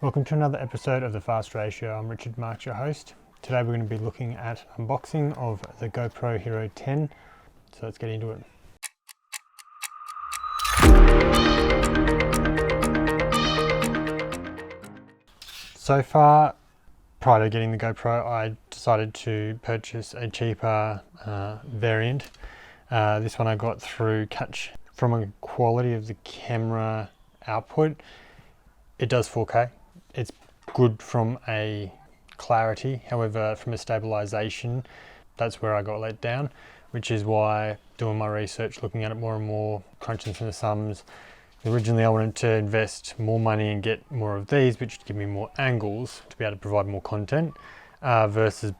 Welcome to another episode of The Fast Ratio. I'm Richard Marks, your host. Today we're going to be looking at unboxing of the GoPro Hero 10. So let's get into it. So far, prior to getting the GoPro, I decided to purchase a cheaper variant. This one I got through Catch. From a quality of the camera output, it does 4K. It's good from a clarity, however from a stabilization, that's where I got let down, which is why doing my research, looking at it more and more, crunching some of the sums. Originally I wanted to invest more money and get more of these, which would give me more angles to be able to provide more content, versus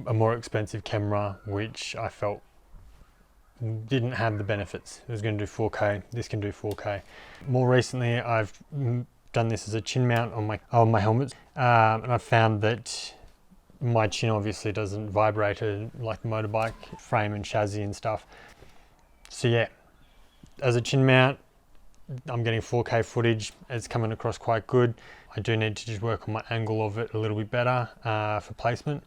a more expensive camera, which I felt didn't have the benefits. It was going to do 4K, this can do 4K. More recently I've done this as a chin mount on my helmets, and I found that my chin obviously doesn't vibrate like the motorbike frame and chassis and stuff. So yeah, as a chin mount, I'm getting 4K footage. It's coming across quite good. I do need to just work on my angle of it a little bit better for placement.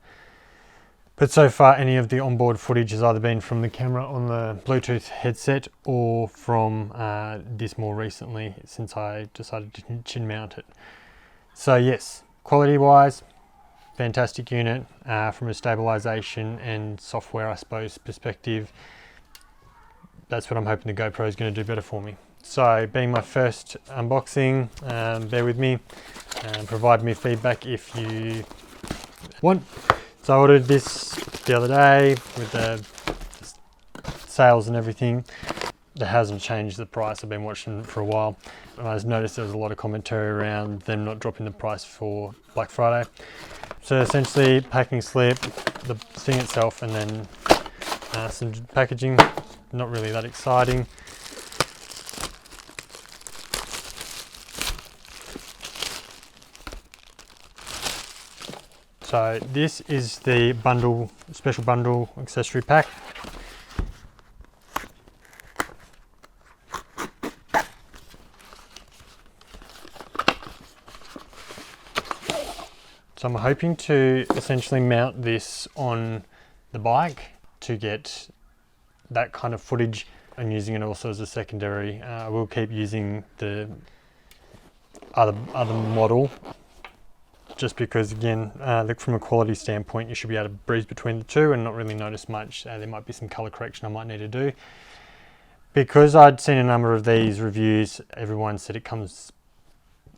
But so far, any of the onboard footage has either been from the camera on the Bluetooth headset or from this more recently, since I decided to chin mount it. So yes, quality wise, fantastic unit. From a stabilization and software, I suppose, perspective, that's what I'm hoping the GoPro is going to do better for me. So being my first unboxing, bear with me and provide me feedback if you want. So I ordered this the other day with the sales and everything. That hasn't changed the price. I've been watching it for a while, and I just noticed there was a lot of commentary around them not dropping the price for Black Friday. So essentially, packing slip, the thing itself, and then some packaging. Not really that exciting. So this is the bundle, special bundle accessory pack. So I'm hoping to essentially mount this on the bike to get that kind of footage, and using it also as a secondary. I will keep using the other model, just because again, from a quality standpoint, you should be able to breeze between the two and not really notice much. There might be some color correction I might need to do. Because I'd seen a number of these reviews, everyone said it comes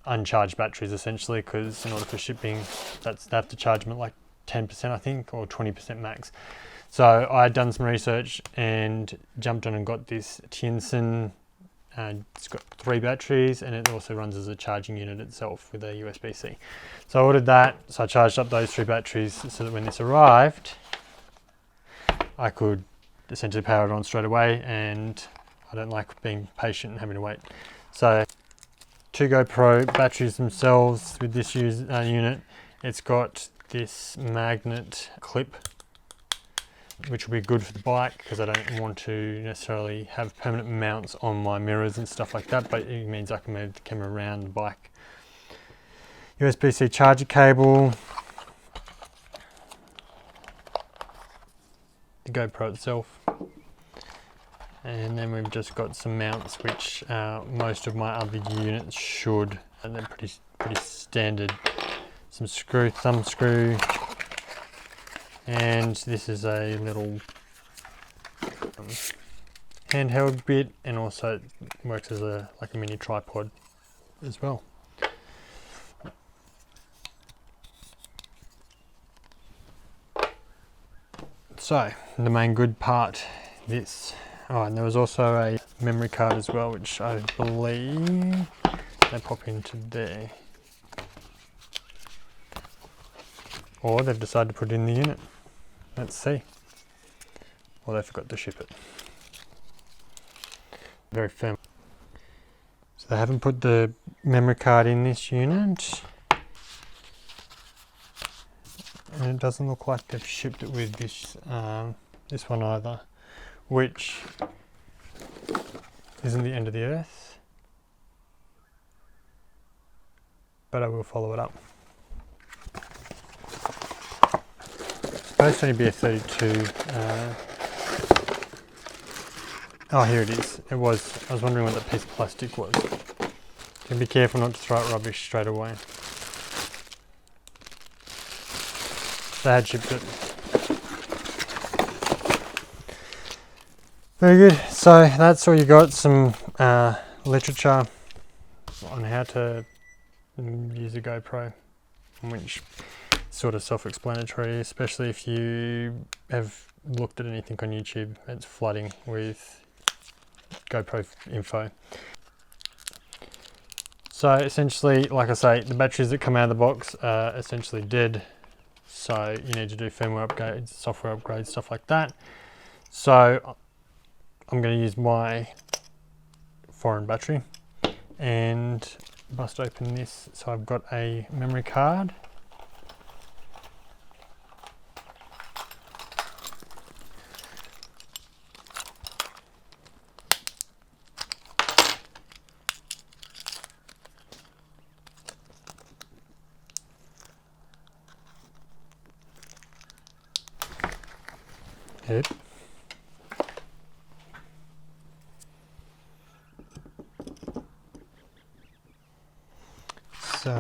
uncharged batteries essentially, because in order for shipping, they have to charge them at like 10% I think, or 20% max. So I had done some research and jumped on and got this Tiansun. It's got 3 batteries, and it also runs as a charging unit itself with a USB-C. So I ordered that, so I charged up those 3 batteries so that when this arrived, I could essentially power it on straight away, and I don't like being patient and having to wait. So 2 GoPro batteries themselves with this unit. It's got this magnet clip, which will be good for the bike because I don't want to necessarily have permanent mounts on my mirrors and stuff like that, but it means I can move the camera around the bike. USB-C charger cable, the GoPro itself, and then we've just got some mounts which most of my other units should, and they're pretty standard. Some thumb screw, and this is a little handheld bit, and also works as like a mini tripod as well. So the main good part, this. Oh, and there was also a memory card as well, which I believe they pop into there. Or they've decided to put it in the unit. Let's see. Or they forgot to ship it. Very firm. So they haven't put the memory card in this unit. And it doesn't look like they've shipped it with this one either, which isn't the end of the earth. but I will follow it up. Supposed to only be a 32. Oh, here it is. I was wondering what that piece of plastic was. You can be careful not to throw it rubbish straight away. They had shipped it. Very good. So that's all you got. Some literature on how to use a GoPro, which is sort of self-explanatory, especially if you have looked at anything on YouTube. It's flooding with GoPro info. So essentially, like I say, the batteries that come out of the box are essentially dead. So you need to do firmware upgrades, software upgrades, stuff like that. So I'm going to use my foreign battery and bust open this. So I've got a memory card. Yep. So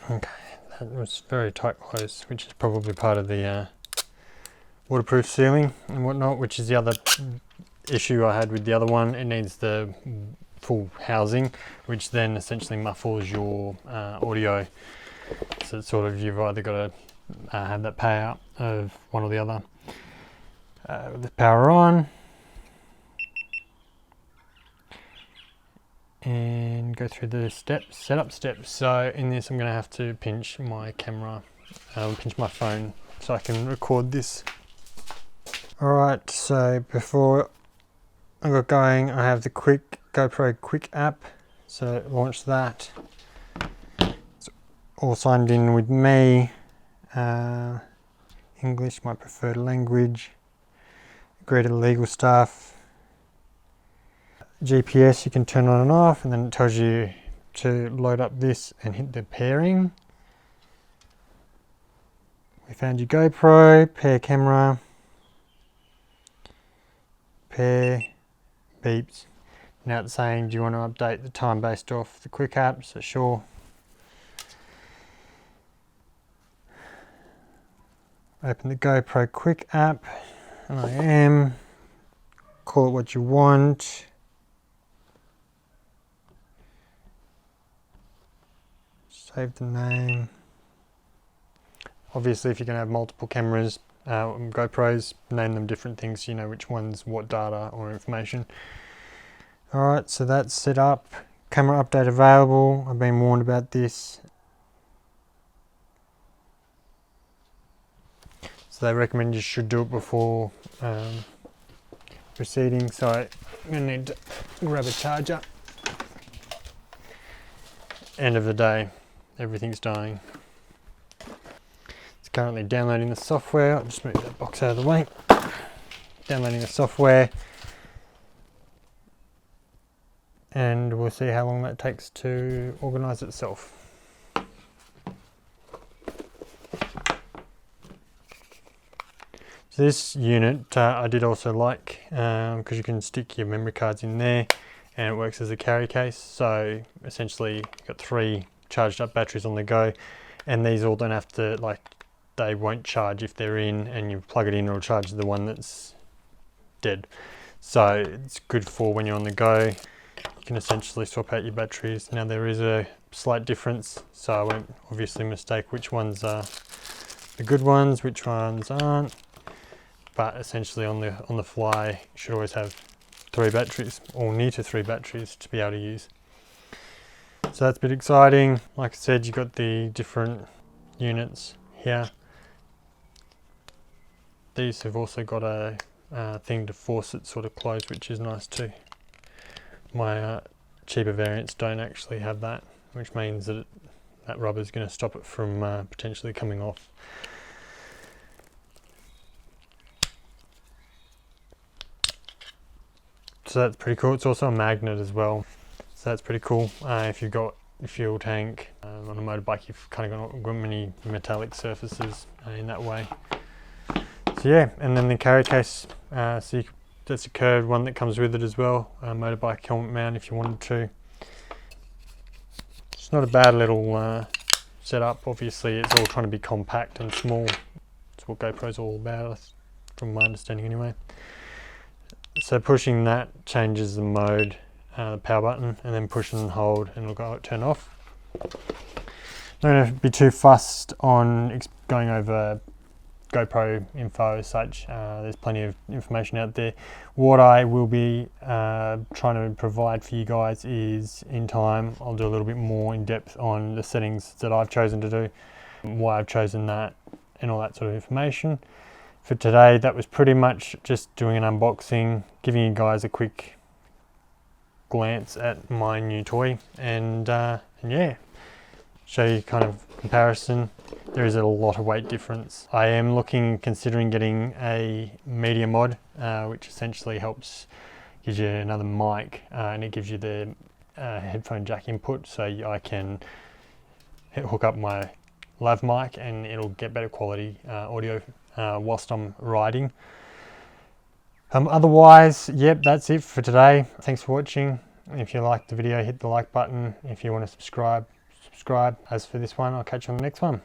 okay, that was very tight close, which is probably part of the waterproof sealing and whatnot, which is the other issue I had with the other one. It needs the full housing, which then essentially muffles your audio. So it's sort of, you've either got to have that payout of one or the other. With the power on, and go through the steps, setup steps. So in this, I'm going to have to pinch my camera, pinch my phone, so I can record this. Alright, so before I got going, I have the GoPro Quick app. So launch that. It's all signed in with me. English, my preferred language. Agree to the legal stuff. GPS you can turn on and off, and then it tells you to load up this and hit the pairing. We found your GoPro, pair camera, pair, beeps. Now it's saying, do you want to update the time based off the Quick app? So sure. Open the GoPro Quick app, and I am. Call it what you want. Save the name. Obviously, if you're going to have multiple cameras, GoPros, name them different things so you know which one's what data or information. Alright, so that's set up. Camera update available. I've been warned about this. So they recommend you should do it before proceeding. So I'm going to need to grab a charger. End of the day, everything's dying. It's currently downloading the software. I'll just move that box out of the way. Downloading the software. And we'll see how long that takes to organise itself. So this unit I did also like, because you can stick your memory cards in there and it works as a carry case. So essentially you've got 3 charged up batteries on the go, and these all don't have to, like, they won't charge if they're in, and you plug it in, it'll charge the one that's dead. So it's good for when you're on the go. You can essentially swap out your batteries. Now there is a slight difference, so I won't obviously mistake which ones are the good ones, which ones aren't. But essentially on the fly, you should always have 3 batteries, or near to 3 batteries to be able to use. So that's a bit exciting. Like I said, you've got the different units here. these have also got a thing to force it sort of closed, which is nice too. My cheaper variants don't actually have that, which means that that rubber is going to stop it from potentially coming off. So that's pretty cool. It's also a magnet as well, so that's pretty cool. If you've got a fuel tank on a motorbike, you've kind of got many metallic surfaces in that way. So yeah, and then the carry case, so that's a curved one that comes with it as well, a motorbike helmet mount if you wanted to. It's not a bad little setup. Obviously it's all trying to be compact and small. That's what GoPro's all about, from my understanding anyway. So pushing that changes the mode, the power button, and then push and hold and it'll turn off. Not going to be too fussed on going over GoPro info as such. There's plenty of information out there. What I will be trying to provide for you guys is, in time, I'll do a little bit more in depth on the settings that I've chosen to do, why I've chosen that, and all that sort of information. For today, that was pretty much just doing an unboxing, giving you guys a quick glance at my new toy, and yeah, show you kind of comparison. There is a lot of weight difference. I am considering getting a media mod, which essentially gives you another mic, and it gives you the headphone jack input, so I can hook up my lav mic and it'll get better quality audio whilst I'm riding. Otherwise, yep, that's it for today. Thanks for watching. If you liked the video, hit the like button. If you want to subscribe. As for this one, I'll catch you on the next one.